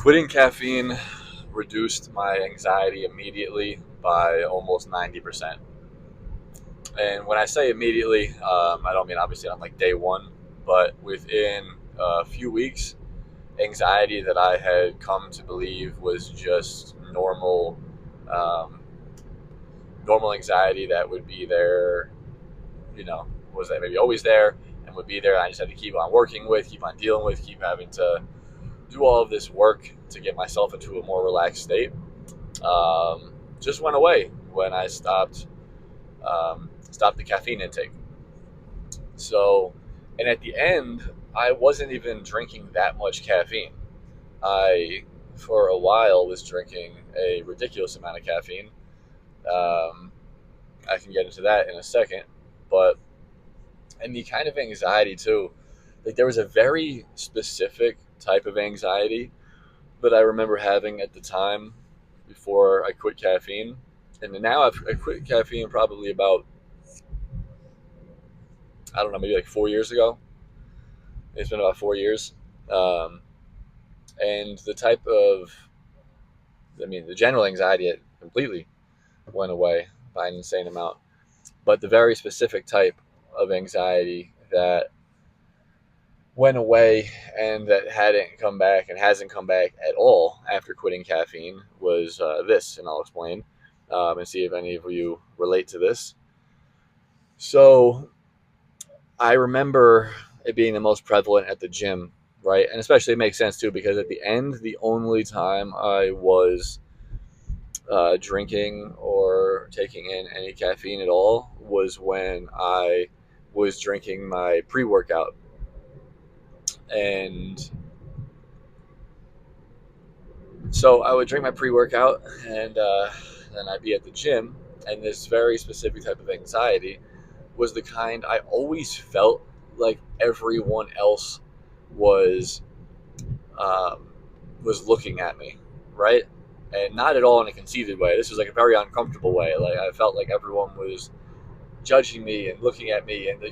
Quitting caffeine reduced my anxiety immediately by almost 90%. And when I say immediately, I don't mean obviously on like day one, but within a few weeks, anxiety that I had come to believe was just um, normal anxiety that would be there, was that maybe always there and would be there. I just had to keep on working with, keep on dealing with, keep having to do all of this work to get myself into a more relaxed state. Just went away when I stopped the caffeine intake. So, and at the end, I wasn't even drinking that much caffeine. I, for a while, was drinking a ridiculous amount of caffeine. Um, I can get into that in a second, but and the kind of anxiety too. Like there was a very specific type of anxiety that I remember having at the time before I quit caffeine, and now I quit caffeine probably about, I don't know, maybe like 4 years ago. It's been about 4 years. Um, and the type of, the general anxiety it completely went away by an insane amount. But the very specific type of anxiety that went away and that hadn't come back and hasn't come back at all after quitting caffeine was this, and I'll explain and see if any of you relate to this. So I remember it being the most prevalent at the gym, right? And especially it makes sense too because at the end, the only time I was drinking or taking in any caffeine at all was when I was drinking my pre workout. And so I would drink my pre workout and then I'd be at the gym. And this very specific type of anxiety was the kind I always felt like everyone else was um, was looking at me, right? And not at all in a conceited way. This was like a very uncomfortable way. Like I felt like everyone was judging me and looking at me, and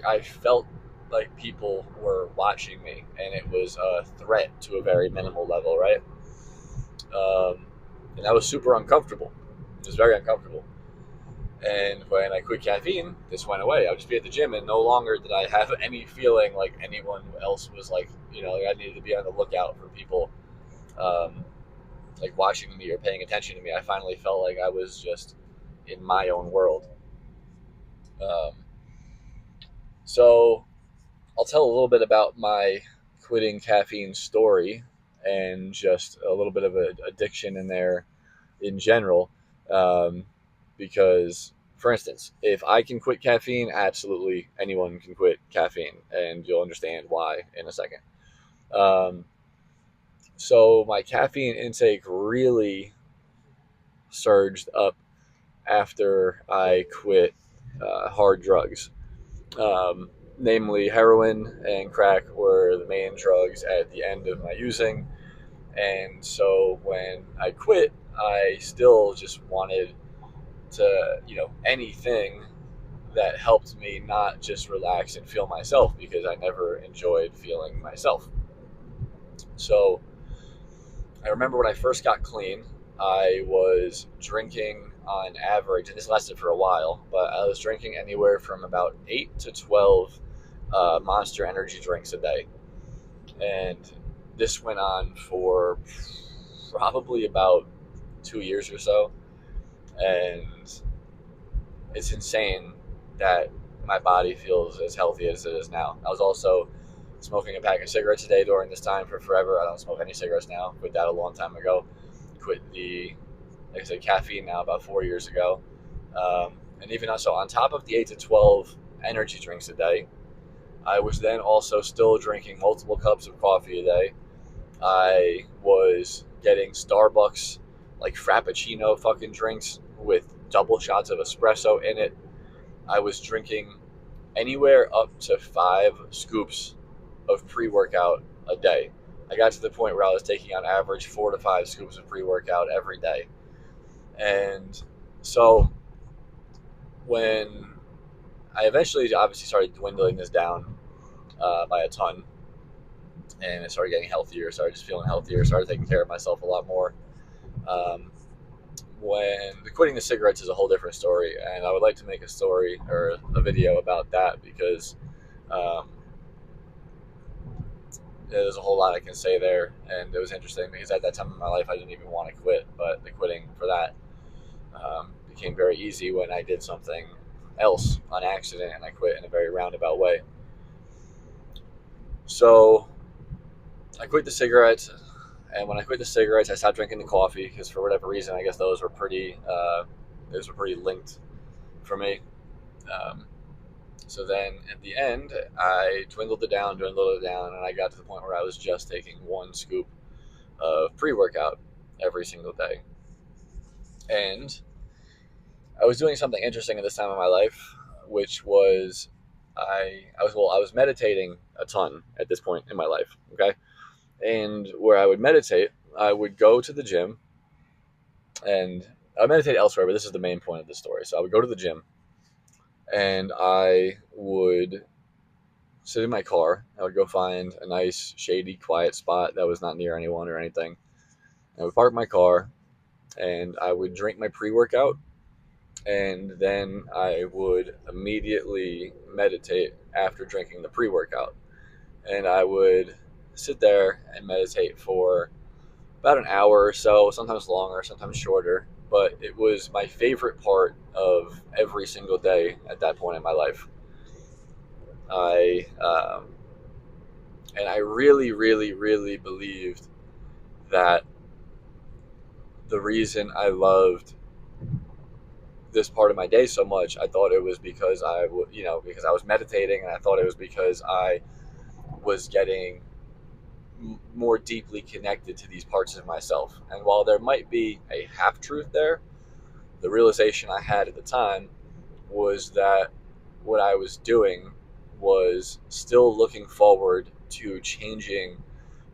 I felt like people were watching me, and it was a threat to a very minimal level, right? And that was super uncomfortable. It was very uncomfortable. And when I quit caffeine, this went away. I would just be at the gym, and no longer did I have any feeling like anyone else was like, like I needed to be on the lookout for people, um, like watching me or paying attention to me. I finally felt like I was just in my own world. Um, so I'll tell a little bit about my quitting caffeine story and just a little bit of an addiction in there in general. Um, because, for instance, if I can quit caffeine, absolutely anyone can quit caffeine, and you'll understand why in a second. Um, so my caffeine intake really surged up after I quit hard drugs. Um, Namely, heroin and crack were the main drugs at the end of my using. And so when I quit, I still just wanted to, anything that helped me not just relax and feel myself because I never enjoyed feeling myself. So I remember when I first got clean, I was drinking on average, and this lasted for a while, but I was drinking anywhere from about 8 to 12 Monster energy drinks a day. And this went on for probably about 2 years or so. And it's insane that my body feels as healthy as it is now. I was also smoking a pack of cigarettes a day during this time for forever. I don't smoke any cigarettes now. Quit that a long time ago. Quit like I said, caffeine now about 4 years ago. And even so, on top of the 8 to 12 energy drinks a day, I was then also still drinking multiple cups of coffee a day. I was getting Starbucks, like Frappuccino fucking drinks with double shots of espresso in it. I was drinking anywhere up to 5 scoops of pre workout a day. I got to the point where I was taking on average 4 to 5 scoops of pre workout every day. And so when I eventually obviously started dwindling this down by a ton, and I started getting healthier, started just feeling healthier, started taking care of myself a lot more. Um, when quitting the cigarettes is a whole different story, and I would like to make a story or a video about that because um, there's a whole lot I can say there, and it was interesting because at that time in my life I didn't even want to quit, but the quitting for that became very easy when I did something else on accident and I quit in a very roundabout way. So I quit the cigarettes, and when I quit the cigarettes, I stopped drinking the coffee because for whatever reason, I guess those were pretty linked for me. Um, so then at the end, I dwindled it down, and I got to the point where I was just taking one scoop of pre workout every single day. And I was doing something interesting at this time of my life, which was I was meditating a ton at this point in my life. Okay, and where I would meditate, I would go to the gym, and I would meditate elsewhere, but this is the main point of the story. So I would go to the gym, and I would sit in my car. I would go find a nice, shady, quiet spot that was not near anyone or anything. I would park my car, and I would drink my pre workout, and then I would immediately meditate after drinking the pre workout. And I would sit there and meditate for about an hour or so, sometimes longer, sometimes shorter. But it was my favorite part of every single day at that point in my life. I and I really, really, really believed that the reason I loved this part of my day so much, I thought it was because because I was meditating, and I thought it was because I was getting more deeply connected to these parts of myself. And while there might be a half truth there, the realization I had at the time was that what I was doing was still looking forward to changing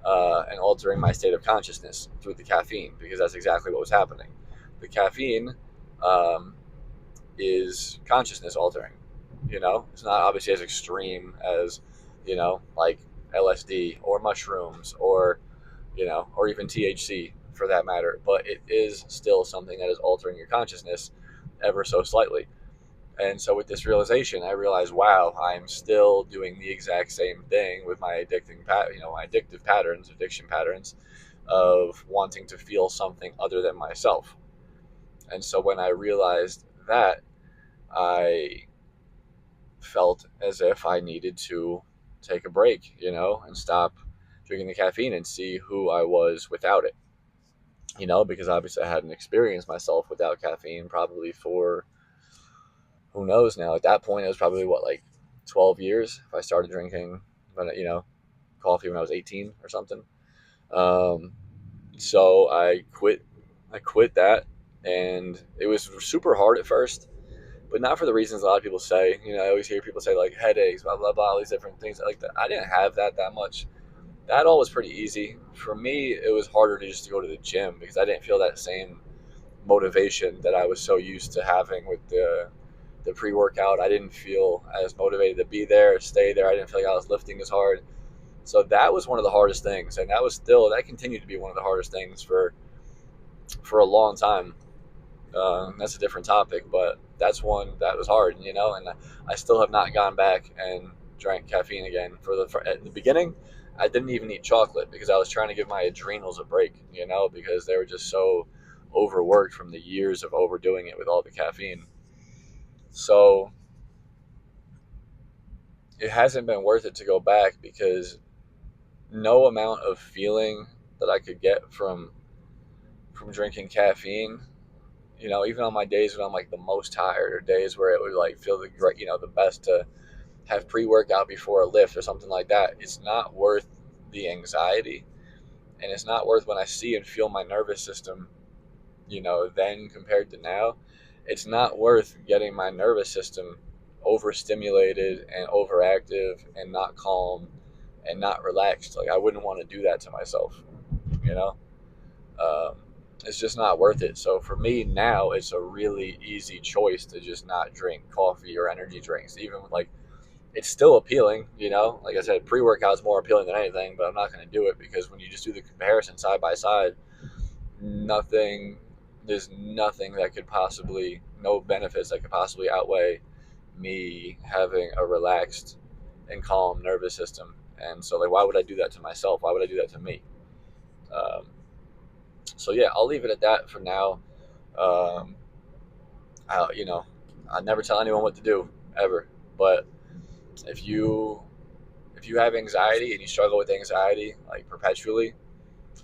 and altering my state of consciousness through the caffeine, because that's exactly what was happening. The caffeine um, is consciousness altering. It's not obviously as extreme as like LSD or mushrooms or even THC for that matter, but it is still something that is altering your consciousness ever so slightly. And so with this realization, I realized, wow, I'm still doing the exact same thing with my my addiction patterns of wanting to feel something other than myself. And so when I realized that, I felt as if I needed to take a break, and stop drinking the caffeine and see who I was without it. Because obviously I hadn't experienced myself without caffeine probably for who knows now. At that point, it was probably what, like 12 years if I started drinking, coffee when I was 18 or something. Um, so I quit. I quit that, and it was super hard at first, but not for the reasons a lot of people say. I always hear people say like headaches, blah blah blah, all these different things like that. I didn't have that much. That all was pretty easy for me. It was harder to just go to the gym because I didn't feel that same motivation that I was so used to having with the pre workout. I didn't feel as motivated to be there, stay there. I didn't feel like I was lifting as hard. So that was one of the hardest things, and that continued to be one of the hardest things for a long time. That's a different topic, but that's one that was hard, and I still have not gone back and drank caffeine again. At the beginning, I didn't even eat chocolate because I was trying to give my adrenals a break, because they were just so overworked from the years of overdoing it with all the caffeine. So it hasn't been worth it to go back because no amount of feeling that I could get from drinking caffeine, even on my days when I'm like the most tired, or days where it would like feel the best to have pre-workout before a lift or something like that, it's not worth the anxiety, and it's not worth when I see and feel my nervous system, then compared to now, it's not worth getting my nervous system overstimulated and overactive and not calm and not relaxed. Like I wouldn't want to do that to myself, you know. Um, it's just not worth it. So for me now, it's a really easy choice to just not drink coffee or energy drinks, even with like it's still appealing, like I said, pre-workout's more appealing than anything, but I'm not going to do it because when you just do the comparison side by side, nothing there's nothing that could possibly no benefits that could possibly outweigh me having a relaxed and calm nervous system. And so, like, why would I do that to myself? Why would I do that to me? um, so yeah, I'll leave it at that for now. um, I never tell anyone what to do ever, but if you if you have anxiety and you struggle with anxiety like perpetually,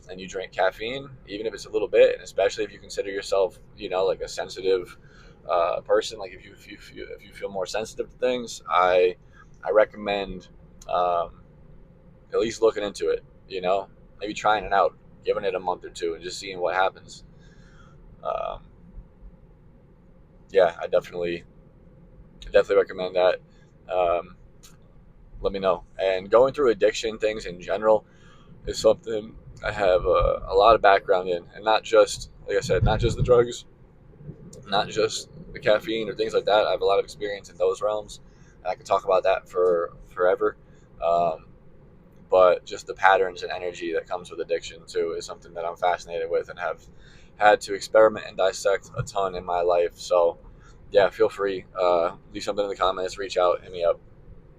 and you drink caffeine, even if it's a little bit, and especially if you consider yourself, like a sensitive person, like if you feel more sensitive to things, I recommend um, at least looking into it. Maybe trying it out, giving it a month or two, and just seeing what happens. Um, yeah, I definitely recommend that. Um, Let me know. And going through addiction things in general is something I have a lot of background in, and not just, like I said, not just the drugs, not just the caffeine or things like that. I have a lot of experience in those realms, and I could talk about that for forever. Um, but just the patterns and energy that comes with addiction too is something that I'm fascinated with and have had to experiment and dissect a ton in my life. So, yeah, feel free. Leave something in the comments, reach out, hit me up.